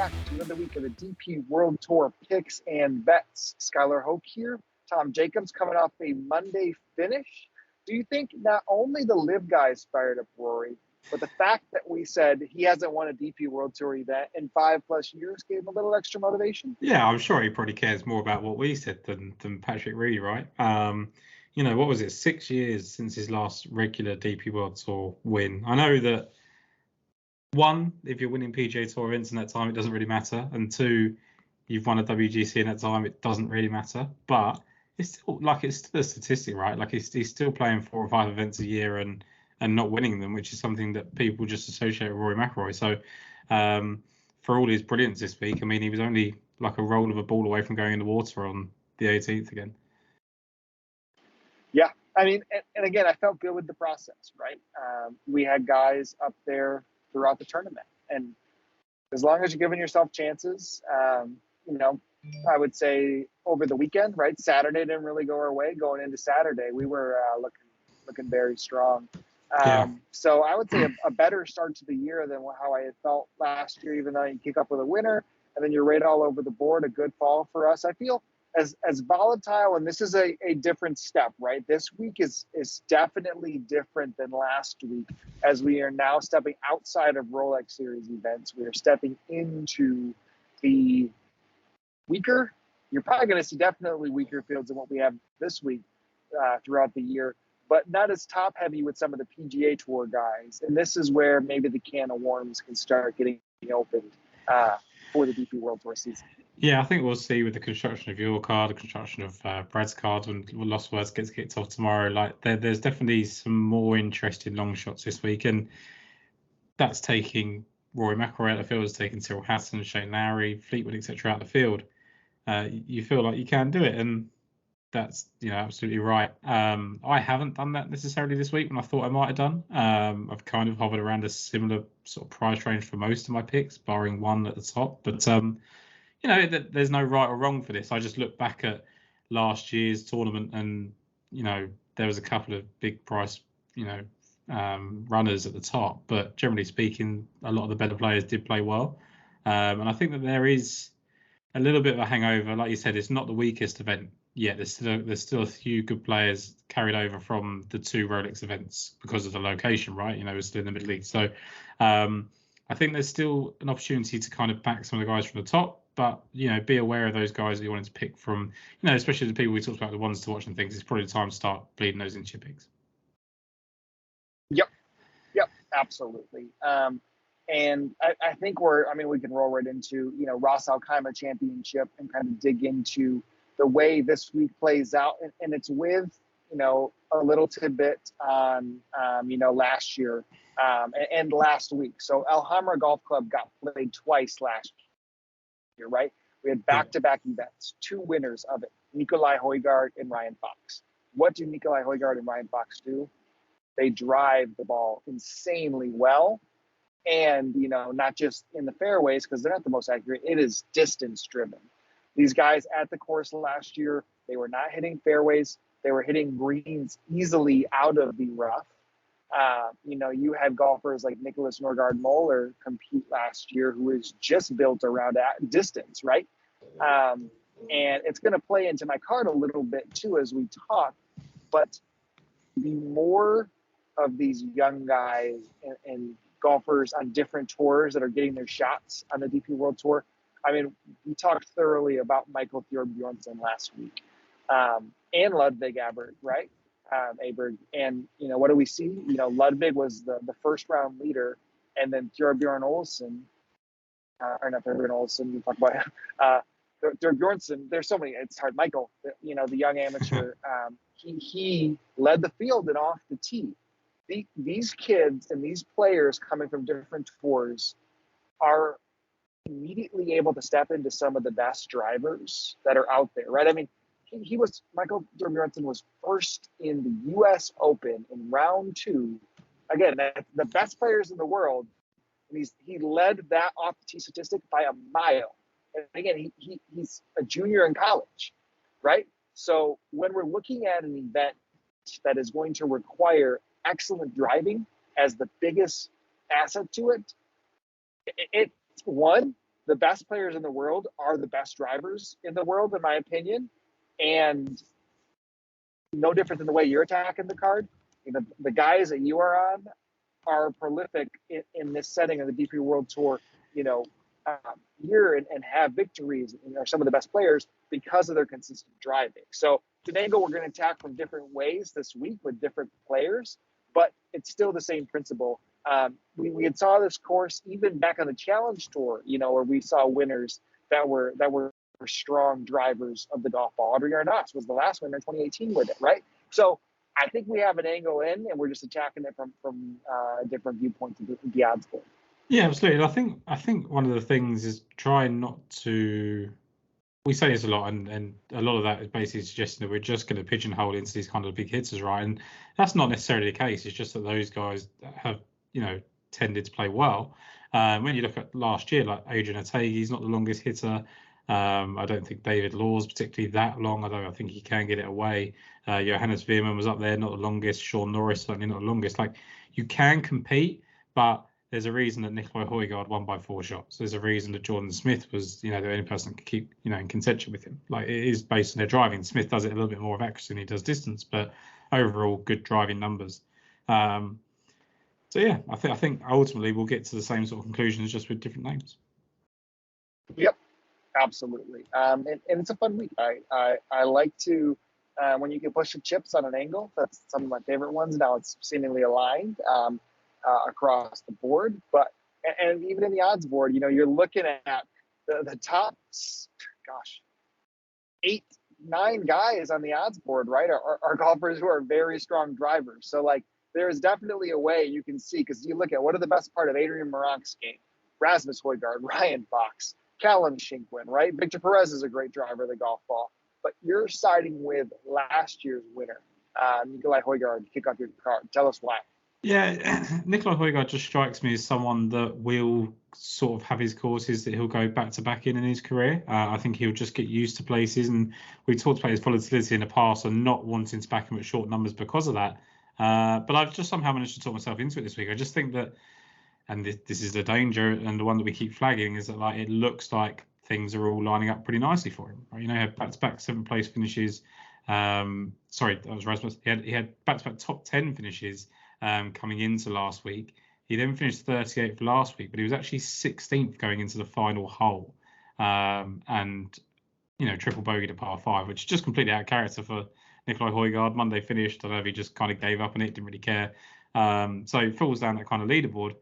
back to another week of the DP World Tour picks and bets. Skylar, Hoke here. Tom Jacobs coming off a Monday finish. Do you think not only the Live guys fired up Rory, but the fact that we said he hasn't won a DP World Tour event in 5+ years gave him a little extra motivation? Yeah, I'm sure he probably cares more about what we said than Patrick Reed, right? What was it, 6 years since his last regular DP World Tour win? I know that, one, if you're winning PGA Tour events in that time, it doesn't really matter. And two, you've won a WGC in that time, it doesn't really matter. But it's still a statistic, right? Like he's still playing 4 or 5 events a year and not winning them, which is something that people just associate with Rory McIlroy. So for all his brilliance this week, I mean, he was only like a roll of a ball away from going in the water on the 18th again. Yeah, I mean, and again, I felt good with the process, right? We had guys up there throughout the tournament, and as long as you're giving yourself chances, I would say over the weekend, right? Saturday didn't really go our way. Going into Saturday, we were looking very strong. So I would say a better start to the year than how I had felt last year, even though you kick up with a winner and then you're right all over the board. A good fall for us. I feel as volatile, and this is a different step, right? This week is definitely different than last week, as we are now stepping outside of Rolex Series events. We are stepping into the weaker. You're probably going to see definitely weaker fields than what we have this week throughout the year, but not as top heavy with some of the PGA Tour guys. And this is where maybe the can of worms can start getting opened for the DP World Tour season. Yeah, I think we'll see with the construction of your card, the construction of Brad's card, when Lost Words gets kicked off tomorrow. Like there's definitely some more interesting long shots this week, and that's taking Rory McIlroy out of the field, it's taking Cyril Hatton, Shane Lowry, Fleetwood, etc. out of the field. You feel like you can do it, and that's absolutely right. I haven't done that necessarily this week when I thought I might have done. I've kind of hovered around a similar sort of price range for most of my picks, barring one at the top. But there's no right or wrong for this. I just look back at last year's tournament, and there was a couple of big price runners at the top, but generally speaking, a lot of the better players did play well. And I think that there is a little bit of a hangover. Like you said, it's not the weakest event yet. There's still a few good players carried over from the 2 Rolex events because of the location, right? We're still in the Middle East. So I think there's still an opportunity to kind of back some of the guys from the top, but be aware of those guys that you wanted to pick from, especially the people we talked about, the ones to watch and things. It's probably the time to start bleeding those into your picks. Yep, absolutely. And I think we can roll right into, Ras Al Khaimah Championship and kind of dig into the way this week plays out. And it's with, a little tidbit on, last year and last week. So El Hamra Golf Club got played twice last year, right? We had back-to-back events, 2 winners of it, Nicolai Højgaard and Ryan Fox. What do Nicolai Højgaard and Ryan Fox do? They drive the ball insanely well. And, not just in the fairways, because they're not the most accurate. It is distance driven. These guys at the course last year, they were not hitting fairways. They were hitting greens easily out of the rough. You had golfers like Nicholas Norgard-Moller compete last year, who is just built around distance, right? And it's going to play into my card a little bit, too, as we talk. But the more of these young guys and golfers on different tours that are getting their shots on the DP World Tour. I mean, we talked thoroughly about Michael Thorbjornsen last week and Ludvig Aberg, right? Aberg. And, what do we see? Ludvig was the first round leader, and then Thorbjorn Olsen, or not Thorbjorn Olsen, we talk about Thorbjornsen. There's so many, it's hard. Michael, the young amateur, he led the field and off the tee. These kids and these players coming from different tours are immediately able to step into some of the best drivers that are out there, right? I mean, Michael Thorbjornsen was first in the U.S. Open in round 2. Again, the best players in the world, and he led that off the tee statistic by a mile. And again, he's a junior in college, right? So when we're looking at an event that is going to require excellent driving as the biggest asset to it, it's one, the best players in the world are the best drivers in the world, in my opinion. And no different than the way you're attacking the card. The guys that you are on are prolific in this setting of the DP World Tour, year and have victories and are some of the best players because of their consistent driving. So it's an angle we're going to attack from different ways this week with different players, but it's still the same principle. We had saw this course even back on the Challenge Tour, where we saw winners that were strong drivers of the golf ball. Adrian Arnaus was the last winner in 2018 with it, right? So I think we have an angle in, and we're just attacking it from different viewpoints of the odds board. Yeah, absolutely. I think one of the things is trying not to. We say this a lot, and a lot of that is basically suggesting that we're just going to pigeonhole into these kind of big hitters, right? And that's not necessarily the case. It's just that those guys have, tended to play well. When you look at last year, like Adrian Otaegui, not the longest hitter. I don't think David Law's particularly that long, although I think he can get it away. Johannes Veerman was up there, not the longest. Sean Norris, certainly not the longest. Like, you can compete, but there's a reason that Nicolai Højgaard won by 4 shots. There's a reason that Jordan Smith was, the only person that could keep, in contention with him. Like, it is based on their driving. Smith does it a little bit more of accuracy than he does distance, but overall good driving numbers. So yeah, I think ultimately we'll get to the same sort of conclusions, just with different names. Yep, absolutely. And it's a fun week. I like to when you can push the chips on an angle. That's some of my favorite ones. Now it's seemingly aligned. Across the board, but and even in the odds board, you're looking at the top, 8, 9 guys on the odds board, right, are golfers who are very strong drivers. So like, there is definitely a way you can see, because you look at what are the best part of Adrian Meronk's game: Rasmus Højgaard, Ryan Fox, Callum Shinkwin, right? Victor Perez is a great driver of the golf ball, but you're siding with last year's winner, Nicolai Højgaard. Kick off your card. Tell us why. Yeah, Nicolai Højgaard just strikes me as someone that will sort of have his courses that he'll go back to back in his career. I think he'll just get used to places, and we talked about his volatility in the past and not wanting to back him at short numbers because of that. But I've just somehow managed to talk myself into it this week. I just think that, and this is the danger, and the one that we keep flagging, is that like it looks like things are all lining up pretty nicely for him. Right? He had back-to-back 7th place finishes. Sorry, that was Rasmus. He had back-to-back top 10 finishes. Coming into last week. He then finished 38th last week, but he was actually 16th going into the final hole. And triple bogeyed at par 5, which is just completely out of character for Nicolai Højgaard. Monday finished. I don't know if he just kind of gave up on it, didn't really care. So it falls down that kind of leaderboard.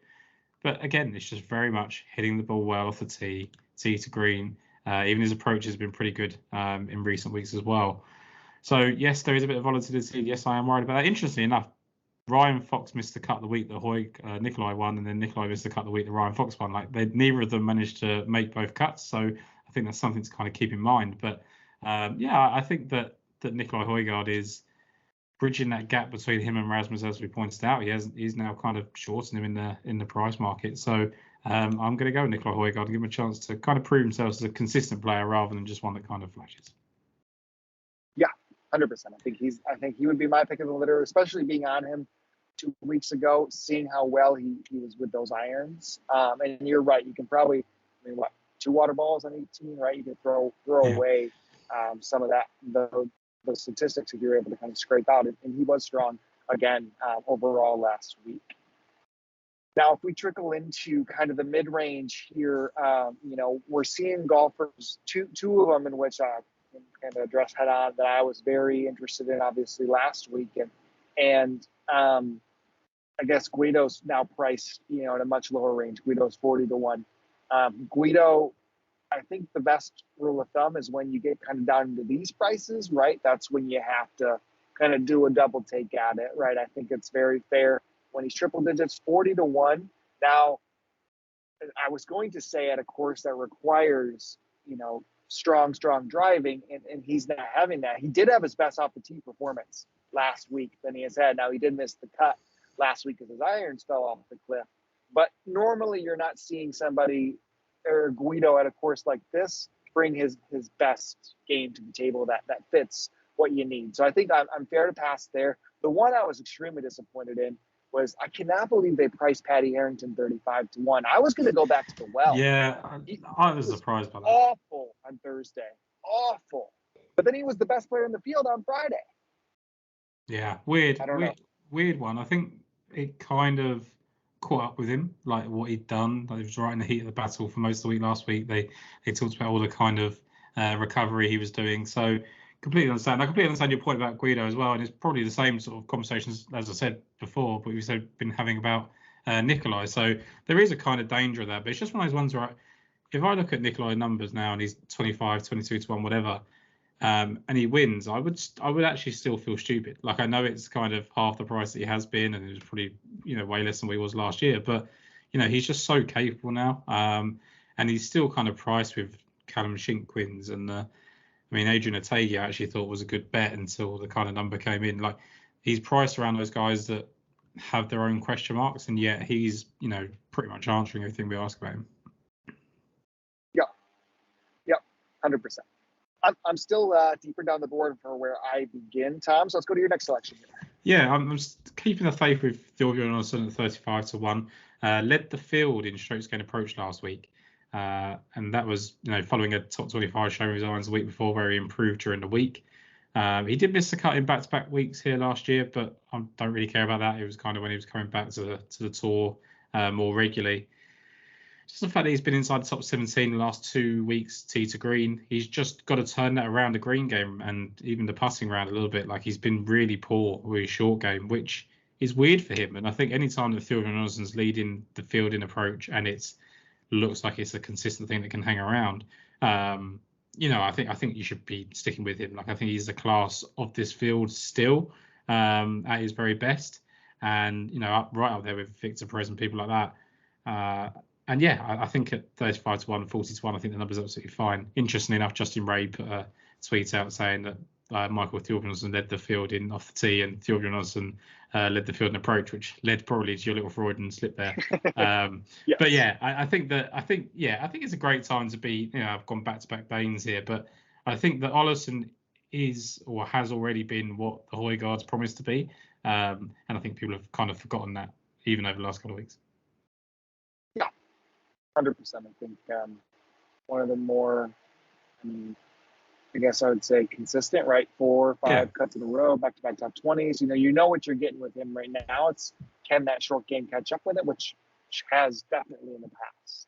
But again, it's just very much hitting the ball well off the tee to green. Even his approach has been pretty good in recent weeks as well. So yes, there is a bit of volatility. Yes, I am worried about that. Interestingly enough, Ryan Fox missed the cut the week that Nicolai won, and then Nicolai missed the cut the week that Ryan Fox won. Like, neither of them managed to make both cuts, so I think that's something to kind of keep in mind. But I think that Nicolai Højgaard is bridging that gap between him and Rasmus, as we pointed out. He's now kind of shorting him in the price market. So I'm going to go with Nicolai Højgaard and give him a chance to kind of prove himself as a consistent player rather than just one that kind of flashes. Yeah, 100%. I think he would be my pick of the litter, especially being on him 2 weeks ago, seeing how well he was with those irons. And you're right. You can probably, 2 water balls on 18, right? You can throw away some of that, the statistics, if you're able to kind of scrape out. And he was strong again overall last week. Now, if we trickle into kind of the mid-range here, we're seeing golfers, two of them in which I can kind of address head on that I was very interested in, obviously, last week. And I guess Guido's now priced, at a much lower range. Guido's 40 to 1. Guido, I think the best rule of thumb is when you get kind of down into these prices, right? That's when you have to kind of do a double take at it, right? I think it's very fair when he's triple digits, 40 to 1. Now, I was going to say at a course that requires, strong driving, and he's not having that. He did have his best off the tee performance last week than he has had. Now, he did miss the cut last week because his irons fell off the cliff. But normally you're not seeing somebody or Guido at a course like this bring his best game to the table that fits what you need. So I think I'm fair to pass there. The one I was extremely disappointed in was I cannot believe they priced Patty Harrington 35-1. I was going to go back to the well. Yeah, I was surprised by that. Awful on Thursday. Awful. But then he was the best player in the field on Friday. Yeah, weird. I don't know. Weird one. I think it kind of caught up with him, like what he'd done. Like, he was right in the heat of the battle for most of the week last week. They talked about all the kind of recovery he was doing. So completely understand. I completely understand your point about Guido as well, and it's probably the same sort of conversations as I said before, but we've been having about Nikolai. So there is a kind of danger of that, but it's just one of those ones where if I look at Nikolai numbers now and he's 25, 22-1, whatever, and he wins, I would actually still feel stupid. Like, I know it's kind of half the price that he has been, and it was probably way less than what he was last year, but he's just so capable now, and he's still kind of priced with Callum Shink wins, and Adrian Otegi I actually thought was a good bet until the kind of number came in. Like, he's priced around those guys that have their own question marks, and yet he's pretty much answering everything we ask about him. Yeah, 100%. I'm still deeper down the board for where I begin, Tom. So let's go to your next selection here. Yeah, I'm keeping the faith with Thorbjorn Olsen at 35-1. Led the field in strokes gained approach last week, and that was following a top 25 showing his irons the week before, where he improved during the week. He did miss the cut in back-to-back weeks here last year, but I don't really care about that. It was kind of when he was coming back to the tour more regularly. Just the fact that he's been inside the top 17 the last 2 weeks, tee to green, he's just got to turn that around the green game and even the putting round a little bit. Like, he's been really poor with his short game, which is weird for him. And I think any time that Thorbjorn Olsen's leading the field in approach and it looks like it's a consistent thing that can hang around, I think you should be sticking with him. Like, I think he's the class of this field still at his very best, and right up there with Victor Perez and people like that. And yeah, I think at 35-1, 40-1, I think the number's absolutely fine. Interestingly enough, Justin Ray put a tweet out saying that Michael Thorbjorn Olsen led the field in off the tee, and Thorbjorn Olsen led the field in approach, which led probably to your little Freudian slip there. Yes. But yeah, I think it's a great time to be. I've gone back-to-back Baines here, but I think that Olsen is or has already been what the Højgaard's promised to be, and I think people have kind of forgotten that even over the last couple of weeks. 100%. I think one of the more, I guess I would say consistent, right? 4 or 5 cuts in a row, back-to-back top 20s. You know what you're getting with him right now. It's can that short game catch up with it, which has definitely in the past.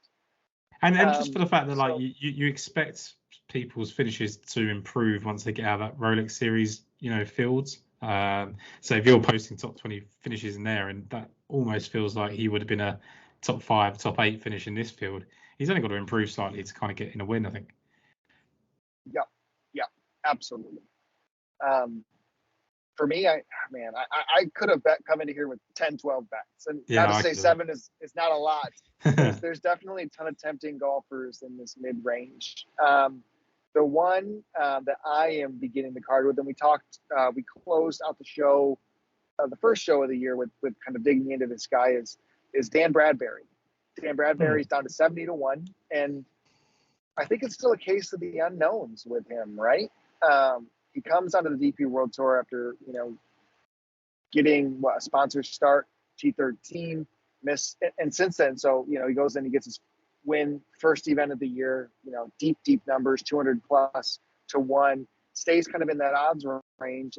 And just for the fact that you expect people's finishes to improve once they get out of that Rolex Series, fields. So if you're posting top 20 finishes in there, and that almost feels like he would have been a top 5, top 8 finish in this field, he's only got to improve slightly to kind of get in a win, I think. Yeah, absolutely. For me, I could have come into here with 10, 12 bets, and not to say 7 is not a lot. There's definitely a ton of tempting golfers in this mid-range. The one that I am beginning the card with, and we closed out the show, the first show of the year with kind of digging into this guy is Dan Bradbury. Dan Bradbury's down to 70-1, and I think it's still a case of the unknowns with him, right? He comes onto the DP World Tour after, getting a sponsor start, T13, and since then, so, he goes in, he gets his win, first event of the year, deep numbers, 200+1, stays kind of in that odds range,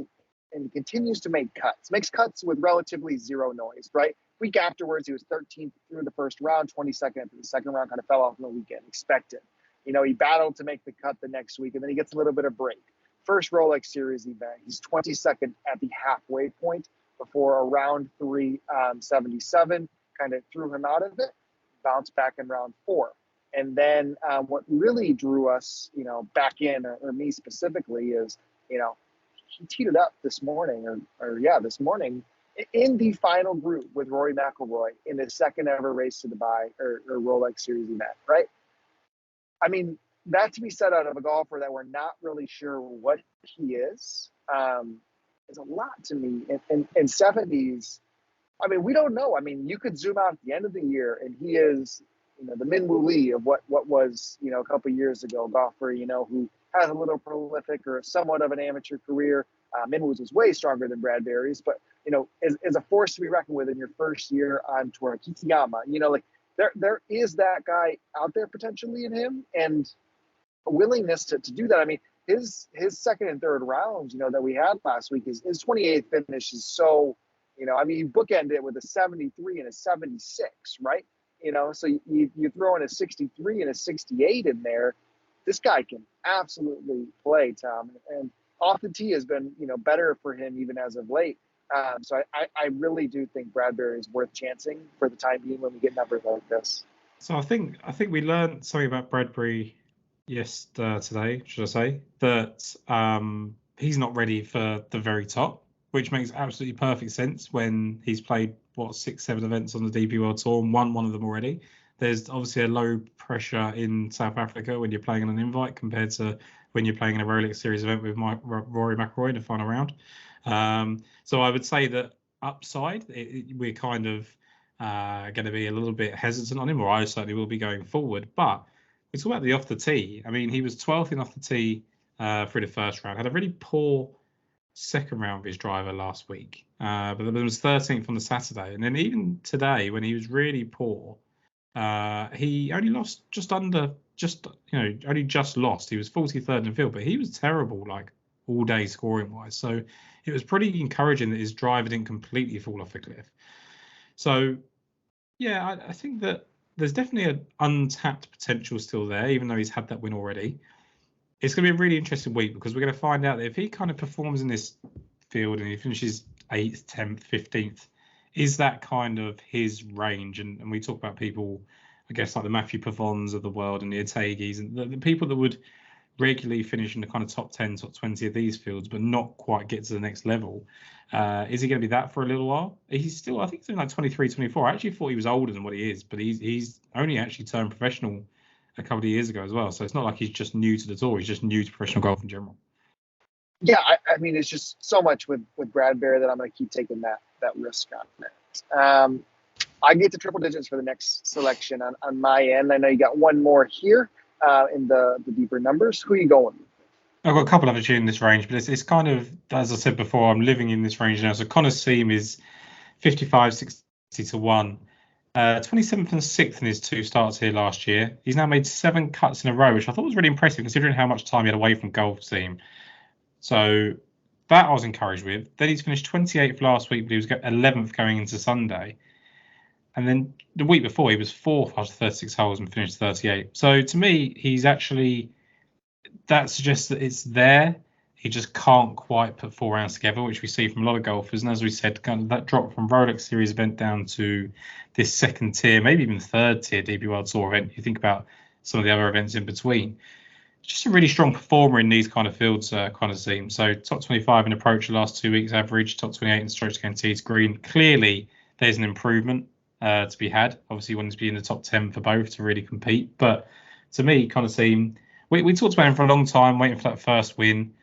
and continues to makes cuts with relatively zero noise, right? Week afterwards, he was 13th through the first round, 22nd after the second round, kind of fell off in the weekend, expected. He battled to make the cut the next week, and then he gets a little bit of break. First Rolex Series event, he's 22nd at the halfway point before a round 3 77 kind of threw him out of it, bounced back in round 4. And then what really drew us, back in, or me specifically, is, he teed it up this morning, this morning, in the final group with Rory McIlroy in his second ever race to Dubai or Rolex Series event, right? I mean, that to be said out of a golfer that we're not really sure what he is a lot to me. In 70s, I mean, we don't know. I mean, you could zoom out at the end of the year, and he is, the Min Woo Lee of what was, a couple of years ago, golfer, who has a little prolific or somewhat of an amateur career, Minwoo's was way stronger than Bradbury's, but is a force to be reckoned with in your first year on tour. Kitayama, like there is that guy out there potentially in him, and a willingness to do that. I mean, his second and third rounds, that we had last week, his 28th finish is so, I mean, you bookend it with a 73 and a 76, right? So you throw in a 63 and a 68 in there. This guy can absolutely play, Tom, and off the tee has been, better for him even as of late. So I really do think Bradbury is worth chancing for the time being when we get numbers like this. So I think we learned something about Bradbury today, should I say, that he's not ready for the very top, which makes absolutely perfect sense when he's played 6-7 events on the DP World Tour and won one of them already. There's obviously a low pressure in South Africa when you're playing on an invite compared to when you're playing in a Rolex Series event with Rory McIlroy in the final round. So I would say that upside, we're kind of going to be a little bit hesitant on him, or I certainly will be going forward. But we talk about the off the tee. I mean, he was 12th in off the tee through the first round, had a really poor second round of his driver last week, but there was 13th on the Saturday, and then even today when he was really poor, he only lost only just lost. He was 43rd in the field, but he was terrible like all day scoring wise. So it was pretty encouraging that his driver didn't completely fall off the cliff. So yeah, I think that there's definitely an untapped potential still there, even though he's had that win already. It's going to be a really interesting week because we're going to find out that if he kind of performs in this field and he finishes 8th, 10th, 15th, is that kind of his range? And we talk about people, I guess, like the Matthew Pavons of the world and the Otaegis and the people that would regularly finish in the kind of top 10, top 20 of these fields, but not quite get to the next level. Is he going to be that for a little while? He's still, I think he's like 23, 24. I actually thought he was older than what he is, but he's only actually turned professional a couple of years ago as well. So it's not like he's just new to the tour. He's just new to professional golf in general. Yeah, I mean, it's just so much with Bradbury that I'm going to keep taking that risk on it. I get to triple digits for the next selection on my end. I know you got one more here in the deeper numbers. Who are you going with? I've got a couple of in this range, but it's kind of, as I said before, I'm living in this range now. So Connor Seam is 55, 60 to 1. 27th and 6th in his 2 starts here last year. He's now made 7 cuts in a row, which I thought was really impressive considering how much time he had away from golf team. So that I was encouraged with. Then he's finished 28th last week, but he was 11th going into Sunday. And then the week before, he was 4th after 36 holes and finished 38. So to me, he's actually, that suggests that it's there. He just can't quite put 4 rounds together, which we see from a lot of golfers. And as we said, kind of that drop from Rolex Series event down to this second tier, maybe even third tier DP World Tour event. You think about some of the other events in between. Just a really strong performer in these kind of fields, kind of seems. So top 25 in approach the last 2 weeks average, top 28 in strokes against tees green. Clearly, there's an improvement to be had. Obviously, you want to be in the top 10 for both to really compete. But to me, kind of seem, we talked about him for a long time, waiting for that first win.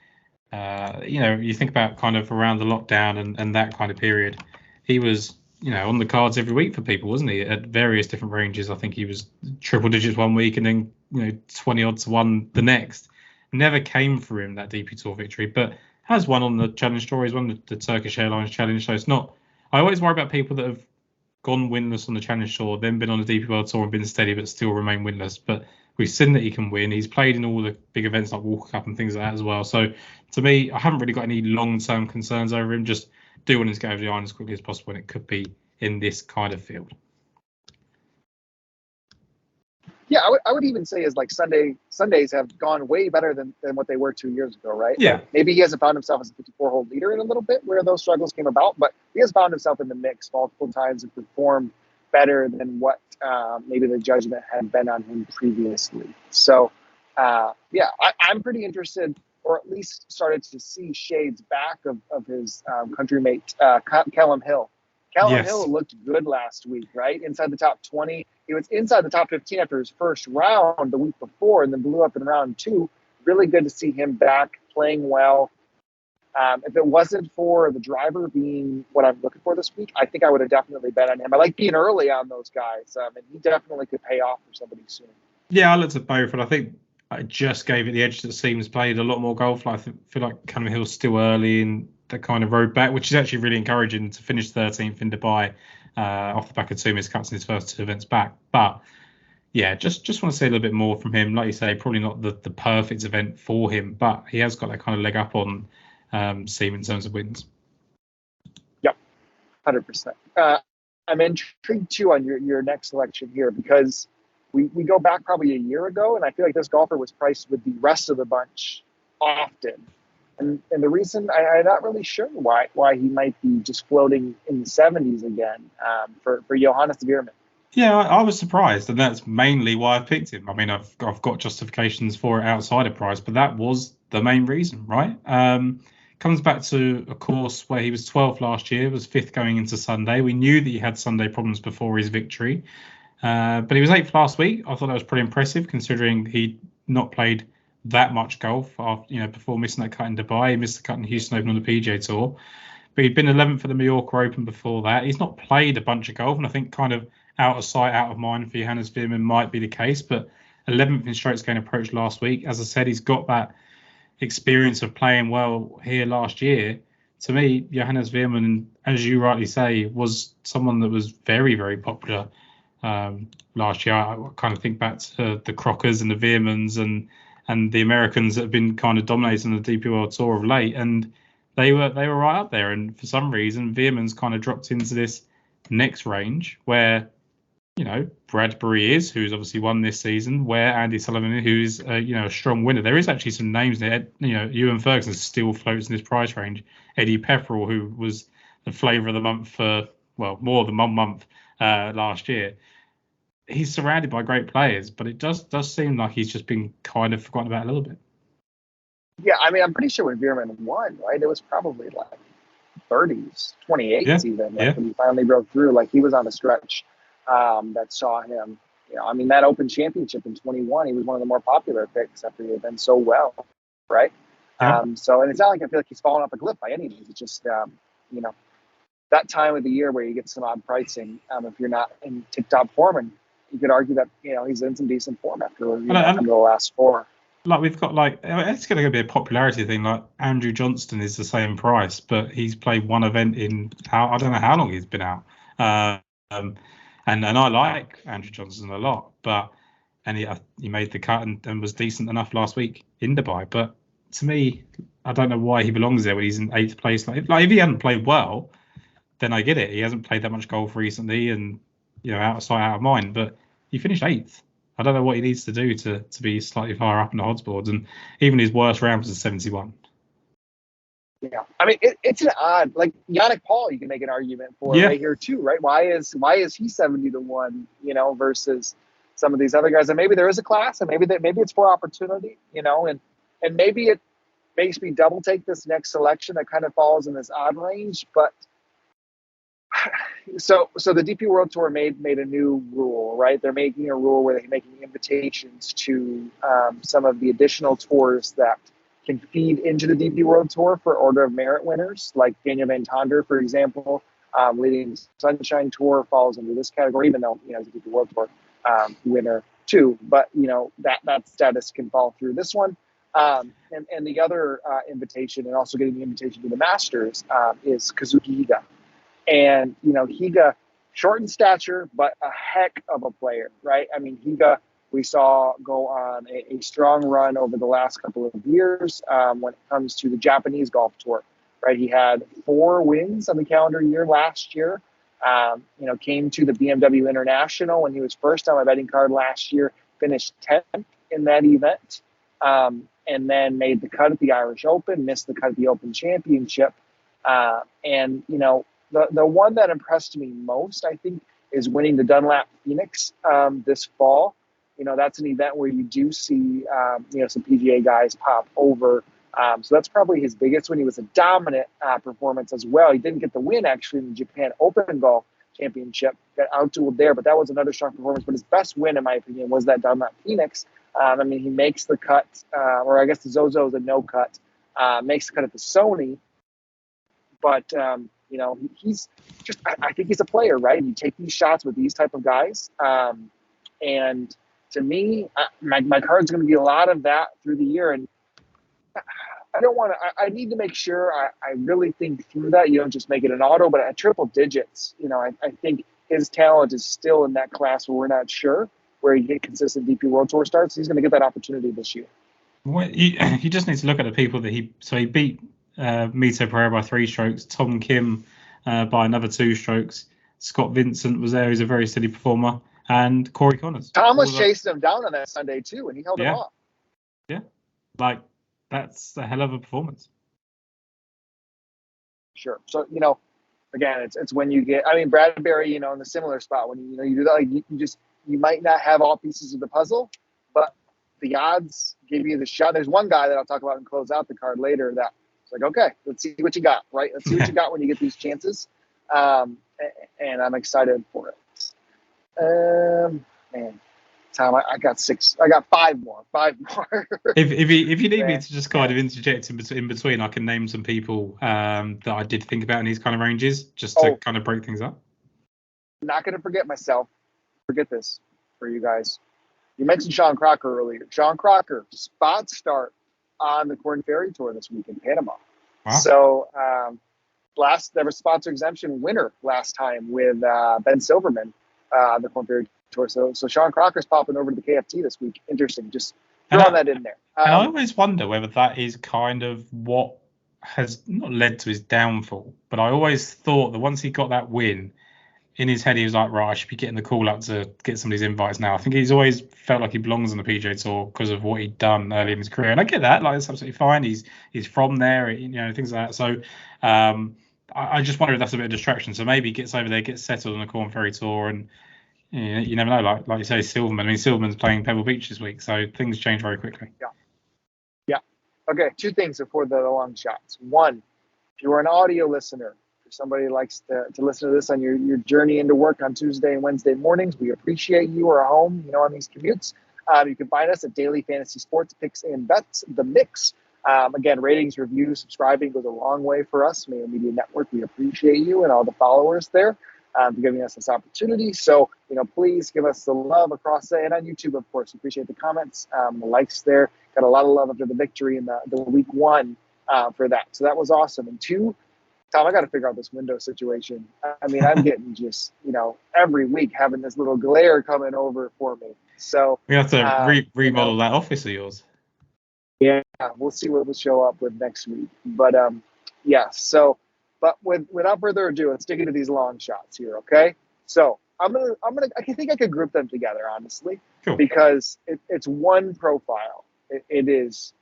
You think about kind of around the lockdown and that kind of period. He was, on the cards every week for people, wasn't he? At various different ranges. I think he was triple digits one week and then 20 odds to 1 the next. Never came for him that DP Tour victory, but has won on the Challenge Tour. He's won the Turkish Airlines Challenge. So it's not. I always worry about people that have gone winless on the Challenge Tour, then been on the DP World Tour and been steady, but still remain winless. But we've seen that he can win. He's played in all the big events like Walker Cup and things like that as well. So to me, I haven't really got any long-term concerns over him. Just do want him to get over the iron as quickly as possible, and it could be in this kind of field. Yeah, I would even say is like Sundays have gone way better than what they were 2 years ago, right? Yeah. Like maybe he hasn't found himself as a 54-hole leader in a little bit where those struggles came about, but he has found himself in the mix multiple times and performed better than what maybe the judgment had been on him previously. So, I'm pretty interested, or at least started to see shades back of his country mate, Callum Hill. Callum Hill looked good last week, right? Inside the top 20. He was inside the top 15 after his first round the week before and then blew up in round 2. Really good to see him back, playing well. If it wasn't for the driver being what I'm looking for this week, I think I would have definitely bet on him. I like being early on those guys, and he definitely could pay off for somebody soon. Yeah, I looked at both, and I think I just gave it the edge that Seamus played a lot more golf. Like, I feel like Callum Hill's still early in the kind of road back, which is actually really encouraging to finish 13th in Dubai off the back of 2 missed cuts in his first 2 events back. But yeah, just want to see a little bit more from him. Like you say, probably not the perfect event for him, but he has got that kind of leg up on Seamus in terms of wins. Yep, 100%. I'm intrigued too on your next selection here, because we go back probably a year ago, and I feel like this golfer was priced with the rest of the bunch often. And the reason I'm not really sure why he might be just floating in the 70s again for Johannes Veerman. Yeah, I was surprised, and that's mainly why I picked him. I mean, I've got justifications for it outside of price, but that was the main reason, right? Comes back to a course where he was 12th last year, was 5th going into Sunday. We knew that he had Sunday problems before his victory, but he was 8th last week. I thought that was pretty impressive, considering he'd not played that much golf after, before missing that cut in Dubai. He missed the cut in Houston Open on the PGA Tour, but he'd been 11th at the Mallorca Open before that. He's not played a bunch of golf, and I think kind of out of sight, out of mind for Johannes Veerman might be the case, but 11th in strokes gained approach last week. As I said, he's got that experience of playing well here last year. To me, Johannes Veerman, as you rightly say, was someone that was very, very popular last year. I kind of think back to the Crockers and the Veermans and the Americans that have been kind of dominating the DP World Tour of late, and they were right up there. And for some reason, Veerman's kind of dropped into this next range where Bradbury who's obviously won this season, where Andy Sullivan, who's a strong winner. There is actually some names there. Ewan Ferguson still floats in this price range. Eddie Pepperell, who was the flavour of the month for more than 1 month last year. He's surrounded by great players, but it does seem like he's just been kind of forgotten about a little bit. Yeah, I mean, I'm pretty sure when Veerman won, right, it was probably like 30s, 28s even. When he finally broke through, like he was on a stretch that saw him. I mean, that Open Championship in 21, he was one of the more popular picks after he had done so well, right? Yeah. And it's not like I feel like he's fallen off a cliff by any means. It's just, that time of the year where you get some odd pricing if you're not in tip-top form, and you could argue that, he's in some decent form after the last 4. Like we've got it's going to be a popularity thing. Like Andrew Johnston is the same price, but he's played one event in I don't know how long he's been out. And I like Andrew Johnston a lot, and he made the cut and was decent enough last week in Dubai. But to me, I don't know why he belongs there when he's in 8th place. Like if he hadn't played well, then I get it. He hasn't played that much golf recently, and out of sight, out of mind. But he finished 8th. I don't know what he needs to do to be slightly higher up in the odds boards, and even his worst round was a 71. Yeah, I mean it's an odd, like Yannick Paul, you can make an argument for right here too, right? Why is he 70 to 1, versus some of these other guys? And maybe there is a class, and maybe it's for opportunity, and maybe it makes me double take this next selection that kind of falls in this odd range, but. So the DP World Tour made a new rule, right? They're making a rule where they're making invitations to some of the additional tours that can feed into the DP World Tour for order of merit winners, like Daniel Van Tonder, for example, leading the Sunshine Tour falls into this category, even though he's a DP World Tour winner too. But that status can fall through this one. And the other invitation, and also getting the invitation to the Masters, is Kazuki Higa. And, Higa, short in stature, but a heck of a player, right? I mean, Higa, we saw go on a strong run over the last couple of years when it comes to the Japanese golf tour, right? He had 4 wins on the calendar year last year, came to the BMW International when he was first on my betting card last year, finished 10th in that event, and then made the cut at the Irish Open, missed the cut at the Open Championship. The one that impressed me most, I think, is winning the Dunlap Phoenix this fall. That's an event where you do see, some PGA guys pop over. So that's probably his biggest win. He was a dominant performance as well. He didn't get the win, actually, in the Japan Open Golf Championship. Got outdueled there, but that was another strong performance. But his best win, in my opinion, was that Dunlap Phoenix. He makes the cut, or I guess the Zozo is a no cut, makes the cut at the Sony. But, he's just, I think he's a player, right? You take these shots with these type of guys. And to me, my card's going to be a lot of that through the year. And I don't want to, I need to make sure I really think through that. You don't just make it an auto, but at triple digits, I think his talent is still in that class where we're not sure where he get consistent DP World Tour starts. He's going to get that opportunity this year. Well, you just need to look at the people that he beat Mito Pereira by 3 strokes, Tom Kim by another 2 strokes, Scott Vincent was there, who's a very steady performer, and Corey Connors. Tom was chasing him down on that Sunday too, and he held him off. Yeah, like that's a hell of a performance. Sure. So again, it's when you get. I mean, Bradbury, in the similar spot when you do that, like you might not have all pieces of the puzzle, but the odds give you the shot. There's one guy that I'll talk about and close out the card later that it's like, okay, let's see what you got, right? Let's see what you got when you get these chances. And I'm excited for it. Man, Tom, I got 6. I got 5 more. 5 more. if you need me to just kind of interject in between, I can name some people that I did think about in these kind of ranges, just to kind of break things up. I'm not going to forget myself. Forget this for you guys. You mentioned Sean Crocker earlier. Sean Crocker, spot start on the Corn Ferry Tour this week in Panama. Wow. So there was sponsor exemption winner last time with Ben Silverman on the Corn Ferry Tour. So Sean Crocker's popping over to the KFT this week. Interesting. Just throwing that in there. And I always wonder whether that is kind of what has not led to his downfall, but I always thought that once he got that win, in his head, he was like, right, I should be getting the call up to get some of these invites now. I think he's always felt like he belongs on the PGA Tour because of what he'd done early in his career. And I get that. Like, it's absolutely fine. He's from there, things like that. So I just wonder if that's a bit of distraction. So maybe he gets over there, gets settled on the Corn Ferry Tour. And you never know. Like you say, Silverman. I mean, Silverman's playing Pebble Beach this week. So things change very quickly. Yeah. Okay, 2 things before the long shots. 1, if you're an audio listener, somebody likes to listen to this on your journey into work on Tuesday and Wednesday mornings, we appreciate you are home, on these commutes. You can find us at Daily Fantasy Sports Picks and Bets, The Mix. Again, ratings, reviews, subscribing goes a long way for us. Mayo Media Network, we appreciate you and all the followers there for giving us this opportunity. So, please give us the love across and on YouTube, of course. Appreciate the comments, the likes there. Got a lot of love after the victory in the week 1 for that. So that was awesome. And 2, Tom, I got to figure out this window situation. I mean, I'm getting just, every week having this little glare coming over for me. So we have to remodel that office of yours. Yeah, we'll see what we'll show up with next week. But yeah. So, but without further ado, let's dig into these long shots here. Okay. So I think I could group them together, honestly, cool. Because it's one profile. It is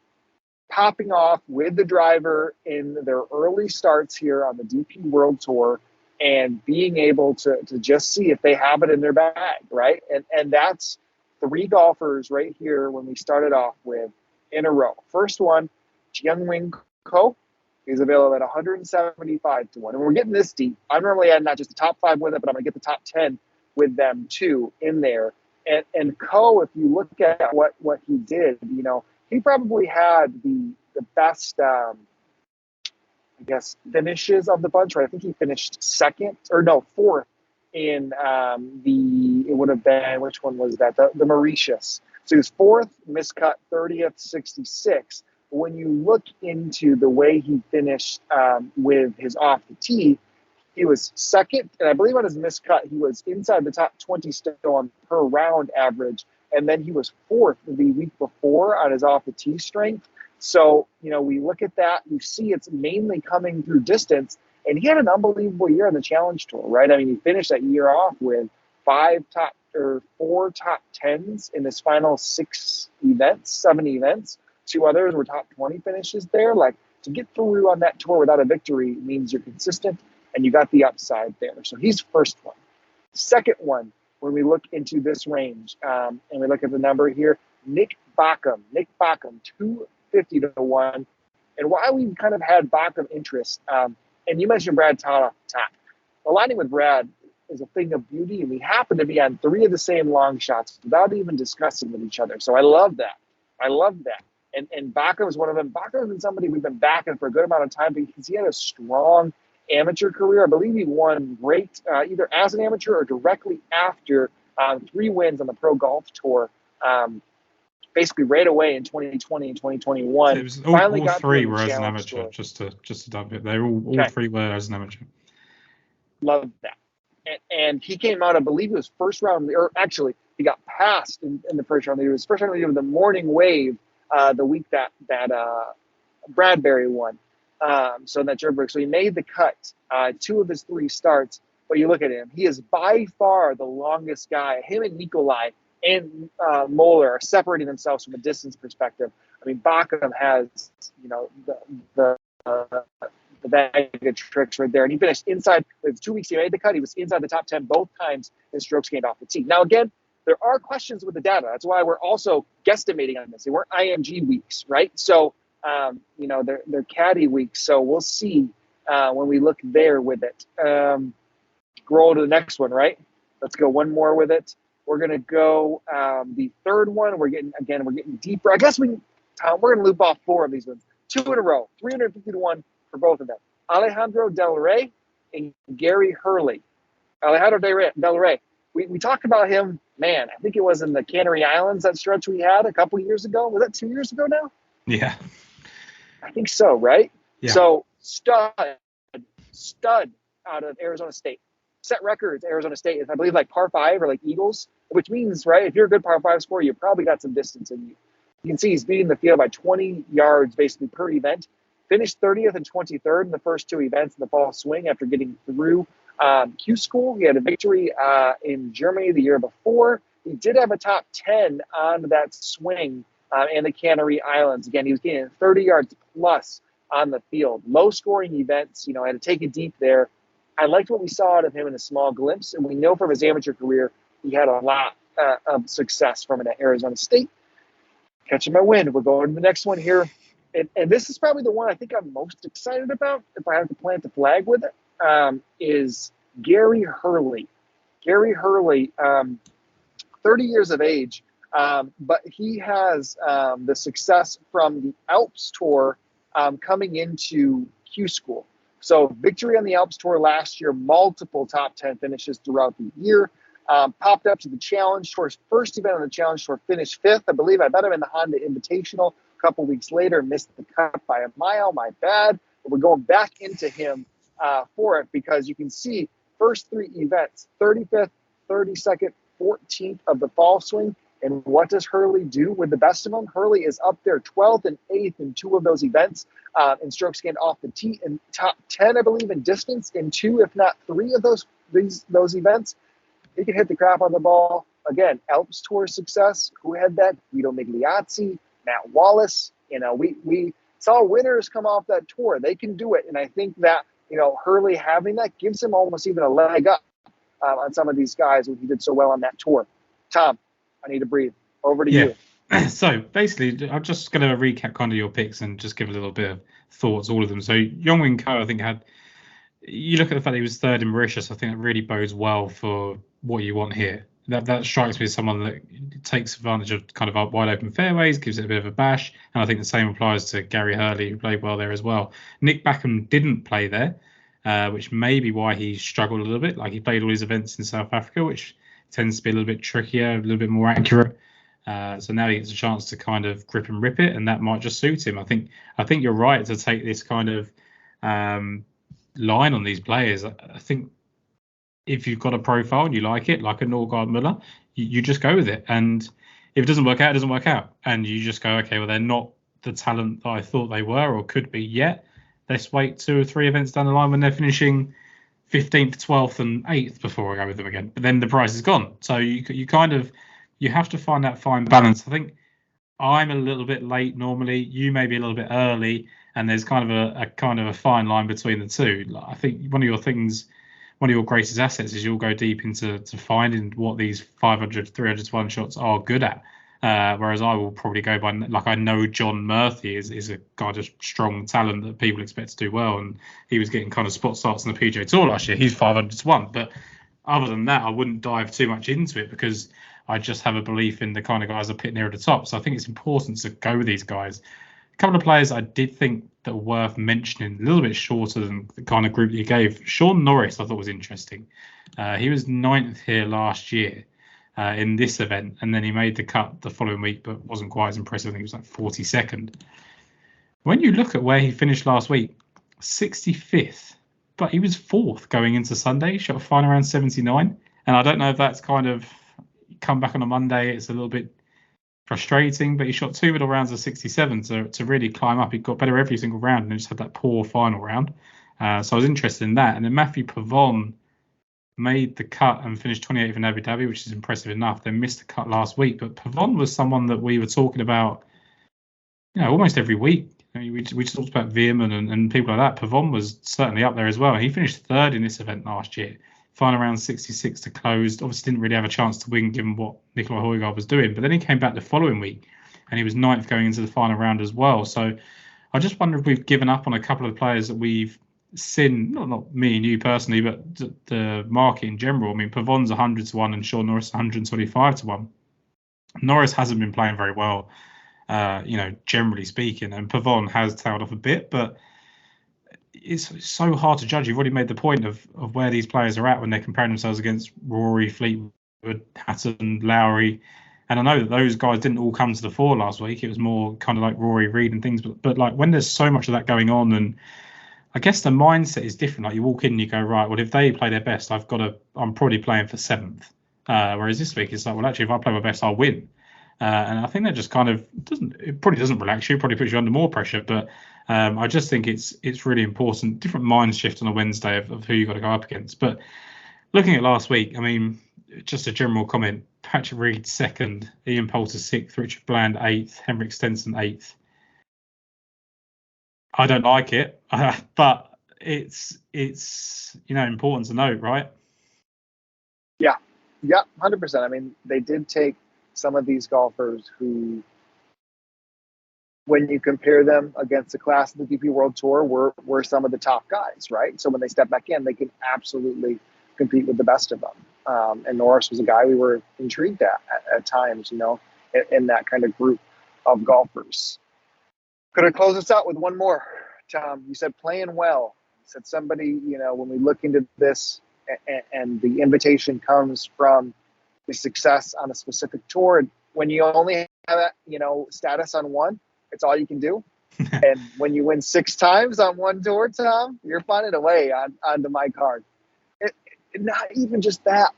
popping off with the driver in their early starts here on the DP World Tour and being able to just see if they have it in their bag, right? And that's 3 golfers right here when we started off with in a row. First one, Jianwing Ko. He's available at 175 to 1. And we're getting this deep. I'm normally at not just the top 5 with it, but I'm going to get the top 10 with them too in there. And Ko, if you look at what he did, he probably had the best, finishes of the bunch, right? I think he finished 4th in it would have been, which one was that? The Mauritius. So he was 4th, miscut 30th, 66. But when you look into the way he finished with his off the tee, he was 2nd, and I believe on his miscut, he was inside the top 20 still on per round average. And then he was 4th the week before on his off the tee strength. So, we look at that, you see it's mainly coming through distance. And he had an unbelievable year on the Challenge Tour, right? I mean, he finished that year off with 4 top 10s in his final 7 events. 2 others were top 20 finishes there. Like, to get through on that tour without a victory means you're consistent and you got the upside there. So he's first one. Second one, when we look into this range, and we look at the number here, Nick Backham, 250 to 1. And why we kind of had Backham interest, and you mentioned Brad Todd off the top. Aligning with Brad is a thing of beauty, and we happen to be on 3 of the same long shots without even discussing with each other. So I love that. And Backham is one of them. Backham has been somebody we've been backing for a good amount of time because he had a strong amateur career. I believe he won great either as an amateur or directly after 3 wins on the Pro Golf Tour basically right away in 2020 and 2021. It was Finally all got three through were the as an challenge amateur, tour. just to dump it. They were all three were as an amateur. Love that. And he came out, I believe it was first round, or actually he got passed in the first round. It was first round of the morning wave the week that Bradbury won. So in that Jerberg. So he made the cut 2 of his 3 starts. But you look at him, he is by far the longest guy. Him and Nikolai and Moeller are separating themselves from a distance perspective. I mean, Bachem has, the bag of tricks right there. And he finished inside, with 2 weeks he made the cut, he was inside the top 10 both times in strokes gained off the tee. Now, again, there are questions with the data. That's why we're also guesstimating on this. They weren't IMG weeks, right? So, they're caddy weeks. So we'll see when we look there with it. Roll to the next one, right? Let's go one more with it. We're going to go the third one. We're getting deeper. I guess we're going to loop off 4 of these ones. 2 in a row, 350 to 1 for both of them. Alejandro Del Rey and Gary Hurley. Alejandro Del Rey. We talked about him, man, I think it was in the Canary Islands, that stretch we had a couple years ago. Was that 2 years ago now? Yeah. I think so, right? Yeah. So stud out of Arizona State. Set records, Arizona State, I believe, like par 5 or like Eagles, which means, right, if you're a good par 5 scorer, you probably got some distance in you. You can see he's beating the field by 20 yards basically per event. Finished 30th and 23rd in the first 2 events in the fall swing after getting through Q School. He had a victory in Germany the year before. He did have a top 10 on that swing in the Canary Islands. Again, he was getting 30 yards plus on the field. Low scoring events, had to take it deep there. I liked what we saw out of him in a small glimpse, and we know from his amateur career he had a lot of success from it at Arizona State. Catching my wind. We're going to the next one here. And this is probably the one I think I'm most excited about, if I have to plant the flag with it, is Gary Hurley. Gary Hurley, 30 years of age, but he has the success from the Alps Tour coming into Q School. So victory on the Alps Tour last year, multiple top 10 finishes throughout the year. Popped up to the Challenge Tour. First event on the Challenge Tour, finished 5th. I believe I bet him in the Honda Invitational. A couple weeks later, missed the cut by a mile. My bad. But we're going back into him for it, because you can see first 3 events, 35th, 32nd, 14th of the fall swing. And what does Hurley do with the best of them? Hurley is up there 12th and 8th in 2 of those events in strokes gained off the tee, and top 10, I believe, in distance in 2, if not 3 of those events. He can hit the crap on the ball. Again, Alps Tour success. Who had that? Guido Migliazzi, Matt Wallace. We saw winners come off that tour. They can do it. And I think that, Hurley having that gives him almost even a leg up on some of these guys who he did so well on that tour. Tom, I need to breathe. Over to you. So basically, I'm just going to recap kind of your picks and just give a little bit of thoughts, all of them. So Yongwin Ko, I think, you look at the fact that he was 3rd in Mauritius, I think that really bodes well for what you want here. That strikes me as someone that takes advantage of kind of wide open fairways, gives it a bit of a bash, and I think the same applies to Gary Hurley, who played well there as well. Nick Bachem didn't play there, which may be why he struggled a little bit. Like, he played all his events in South Africa, which tends to be a little bit trickier, a little bit more accurate. So now he gets a chance to kind of grip and rip it, and that might just suit him. I think you're right to take this kind of line on these players. I think if you've got a profile and you like it, like a Norgard Muller, you just go with it. And if it doesn't work out, it doesn't work out. And you just go, okay, well, they're not the talent that I thought they were or could be yet. Let's wait 2 or 3 events down the line when they're finishing 15th, 12th, and 8th before I go with them again. But then the price is gone. So you have to find that fine balance. I think I'm a little bit late normally. You may be a little bit early, and there's kind of a fine line between the two. I think one of your greatest assets is you'll go deep into finding what these 500, 300 to 1 shots are good at. Whereas I will probably go by, like, I know John Murphy is a kind of strong talent that people expect to do well, and he was getting kind of spot starts on the PGA Tour last year. He's 500 to 1, but other than that, I wouldn't dive too much into it, because I just have a belief in the kind of guys that pit near the top. So I think it's important to go with these guys. A couple of players I did think that were worth mentioning, a little bit shorter than the kind of group that you gave. Sean Norris I thought was interesting. He was 9th here last year. in this event, and then he made the cut the following week, but wasn't quite as impressive. I think it was like 42nd. When you look at where he finished last week, 65th, but he was 4th going into Sunday. He shot a final round 79, and I don't know if that's kind of come back on a Monday. It's a little bit frustrating, but he shot 2 middle rounds of 67 to really climb up. He got better every single round, and he just had that poor final round. So I was interested in that. And then Matthew Pavon made the cut and finished 28th in Abu Dhabi, which is impressive enough. Then missed the cut last week, but Pavon was someone that we were talking about, almost every week. I mean, we talked about Veerman and people like that. Pavon was certainly up there as well. He finished 3rd in this event last year. Final round 66 to close. Obviously didn't really have a chance to win given what Nicolai Højgaard was doing. But then he came back the following week and he was 9th going into the final round as well. So I just wonder if we've given up on a couple of players that we've seen, not me and you personally, but the market in general. I mean, Pavon's 100 to 1 and Sean Norris 125 to 1. Norris hasn't been playing very well, generally speaking, and Pavon has tailed off a bit, but it's so hard to judge. You've already made the point of where these players are at when they're comparing themselves against Rory, Fleetwood, Hatton, Lowry. And I know that those guys didn't all come to the fore last week. It was more kind of like Rory, Reid and things. But like when there's so much of that going on, and I guess the mindset is different. Like you walk in and you go, right, well, if they play their best, I'm probably playing for 7th. Whereas this week it's like, well, actually, if I play my best, I'll win. And I think that just kind of probably doesn't relax you, probably puts you under more pressure. But I just think it's really important. Different mind shift on a Wednesday of who you got to go up against. But looking at last week, I mean, just a general comment. Patrick Reed 2nd, Ian Poulter 6th, Richard Bland 8th, Henrik Stenson 8th. I don't like it, but it's important to note, right? Yeah, 100%. I mean, they did take some of these golfers who, when you compare them against the class of the DP World Tour, were some of the top guys, right? So when they step back in, they can absolutely compete with the best of them. And Norris was a guy we were intrigued at times, in that kind of group of golfers. Could have closed us out with one more, Tom. You said playing well. You said somebody, when we look into this and the invitation comes from the success on a specific tour, and when you only have that, status on one, it's all you can do. And when you win 6 times on one tour, Tom, you're finding a way onto my card. Not even just that.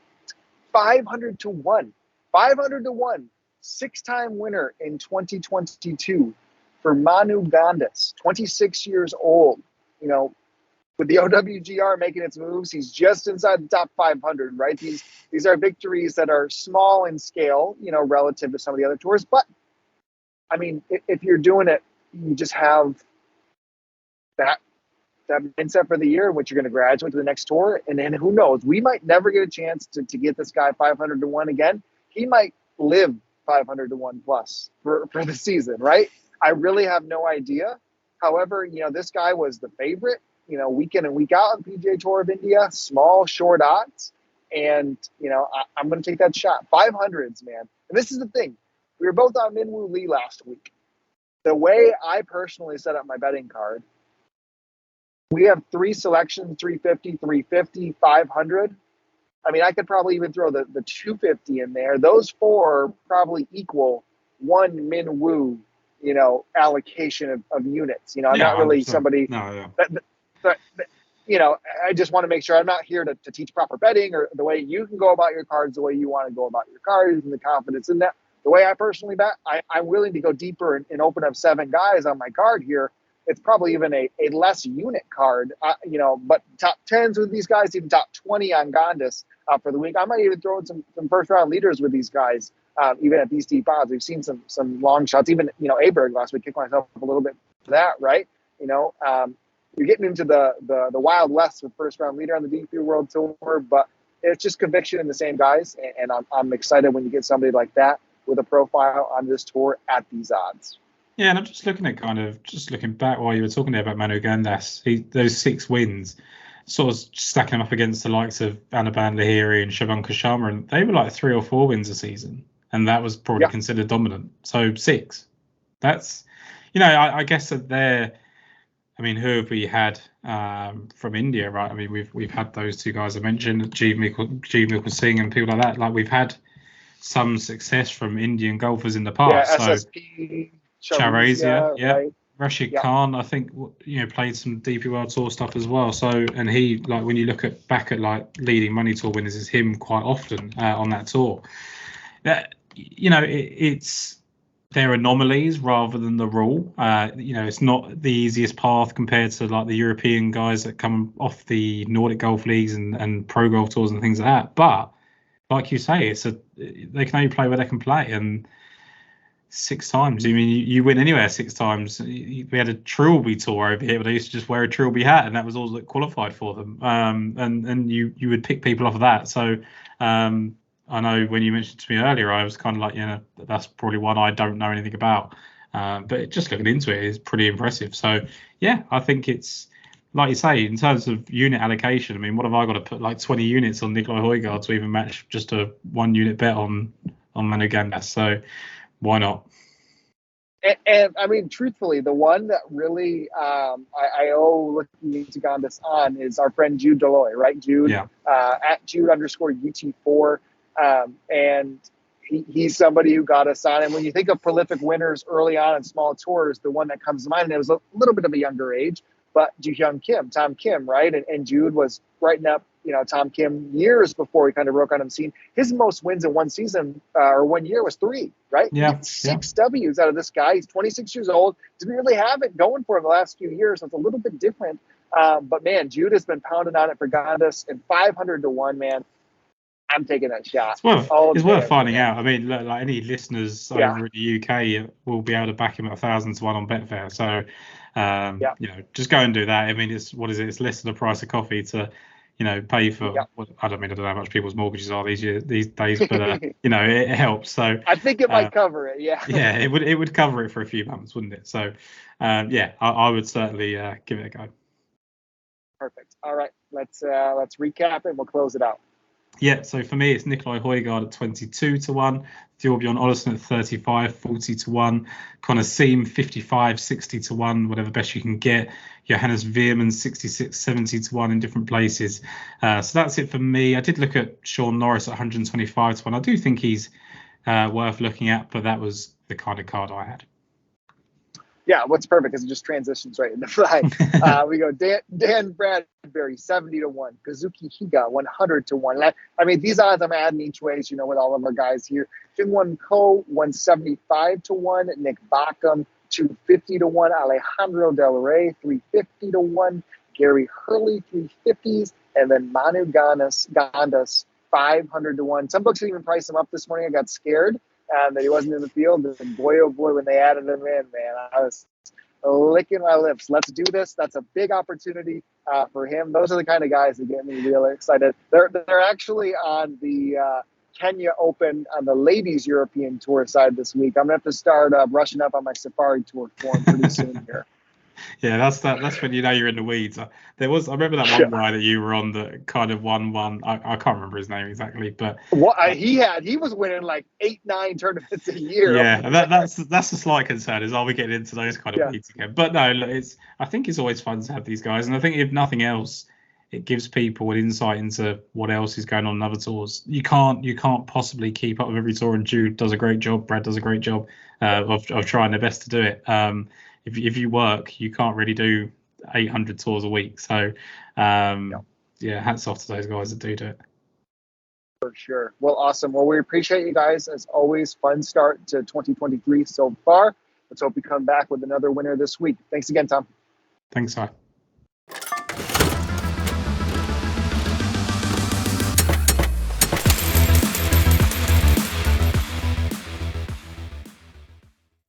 500 to 1. 500 to 1. 6-time winner in 2022 for Manu Gandis, 26 years old. With the OWGR making its moves, he's just inside the top 500, right? These are victories that are small in scale, relative to some of the other tours. But, I mean, if you're doing it, you just have that mindset for the year in which you're going to graduate to the next tour. And then who knows? We might never get a chance to get this guy 500 to 1 again. He might live 500 to 1 plus for the season, right? I really have no idea. However, this guy was the favorite, week in and week out on the PGA Tour of India, small, short odds. And, I'm going to take that shot. 500s, man. And this is the thing. We were both on Minwoo Lee last week. The way I personally set up my betting card, we have 3 selections, 350, 350, 500. I mean, I could probably even throw the 250 in there. Those 4 probably equal 1 Minwoo, allocation of units. I'm not really somebody that, I just want to make sure I'm not here to teach proper betting or the way you can go about your cards, the way you want to go about your cards and the confidence in that. The way I personally bet, I'm willing to go deeper and open up 7 guys on my card here. It's probably even a less unit card, but top 10s with these guys, even top 20 on Gondis for the week. I might even throw in some first round leaders with these guys, even at these deep odds. We've seen some long shots, even, Aberg last week, kicked myself a little bit for that, right? You're getting into the Wild West with first round leader on the DP World Tour, but it's just conviction in the same guys. And I'm excited when you get somebody like that with a profile on this tour at these odds. Yeah, and I'm just looking back while you were talking there about Manu Gandas, those 6 wins, sort of stacking them up against the likes of Anirban Lahiri and Shubhankar Sharma, and they were like 3 or 4 wins a season, and that was probably considered dominant. So 6. That's, I guess that they're, I mean, who have we had from India, right? I mean, we've had those 2 guys I mentioned, Jeev Mikkel Singh and people like that. Like we've had some success from Indian golfers in the Yeah, past. SSP, Charizia, yeah. right? Rashid Khan, I think, played some DP World Tour stuff as well. So, and he, like, when you look back at like leading Money Tour winners, is him quite often on that tour. That, they're anomalies rather than the rule. It's not the easiest path compared to like the European guys that come off the Nordic golf leagues and pro golf tours and things like that. But like you say, they can only play where they can play, and 6 times. I mean, you win anywhere 6 times. We had a Trilby tour over here, but they used to just wear a Trilby hat, and that was all that qualified for them. And you would pick people off of that. So I know when you mentioned to me earlier, I was kind of like, that's probably one I don't know anything about. But just looking into it is pretty impressive. So yeah, I think it's like you say, in terms of unit allocation. I mean, what have I got to put like 20 units on Nicolai Højgaard to even match just a 1 unit bet on Manu Gandas? So why not? And I mean, truthfully, the one that really I owe looking into Gandas on is our friend Jude Deloy, right? Jude, at Jude_UT4. And he's somebody who got us on. And when you think of prolific winners early on in small tours, the one that comes to mind, and it was a little bit of a younger age, but Tom Kim, right? And Jude was writing up, Tom Kim years before he kind of broke on the scene. His most wins in one season or 1 year was 3, right? Yeah. 6 W's out of this guy. He's 26 years old. Didn't really have it going for him the last few years. So it's a little bit different. But man, Jude has been pounding on it for Gandas, and 500 to 1, man. I'm taking that shot. It's worth finding out. I mean, like any listeners over in the UK will be able to back him at 1,000 to 1 on Betfair. So, just go and do that. I mean, it's less than the price of coffee to, pay for. I don't know how much people's mortgages are these days, but it helps. So I think it might cover it. Yeah. Yeah, it would cover it for a few months, wouldn't it? So, I would certainly give it a go. Perfect. All right, let's recap and we'll close it out. Yeah, so for me, it's Nicolai Højgaard at 22 to 1, Thorbjørn Olesen at 35, 40 to 1, Connor Siem 55, 60 to 1, whatever best you can get. Johannes Veerman 66, 70 to 1 in different places. So that's it for me. I did look at Sean Norris at 125 to 1. I do think he's worth looking at, but that was the kind of card I had. Yeah, what's perfect is it just transitions right into play. We go Dan Bradbury 70 to 1, Kazuki Higa 100 to 1. I mean, these odds I'm adding each way, with all of our guys here. Jingwon Ko 175 to 1, Nick Backham 250 to 1, Alejandro Del Rey 350 to 1, Gary Hurley 350s, and then Manu Gandas 500 to 1. Some books didn't even price him up this morning. I got scared that he wasn't in the field. And boy, oh boy, when they added him in, man, I was licking my lips. Let's do this. That's a big opportunity for him. Those are the kind of guys that get me really excited. They're actually on the Kenya Open on the ladies European Tour side this week. I'm gonna have to start brushing up on my Safari Tour form pretty soon here. Yeah, that's when you're in the weeds. I remember that one guy that you were on that kind of won one. I can't remember his name exactly, but he was winning like 8-9 tournaments a year. Yeah, that's a slight concern. Are we getting into those kind of weeds again? But no, look, I think it's always fun to have these guys, and I think if nothing else, it gives people an insight into what else is going on in other tours. You can't possibly keep up with every tour, and Jude does a great job. Brad does a great job of trying their best to do it. If you work, you can't really do 800 tours a week. So, hats off to those guys that do it. For sure. Well, awesome. Well, we appreciate you guys. As always, fun start to 2023 so far. Let's hope we come back with another winner this week. Thanks again, Tom. Thanks, Si.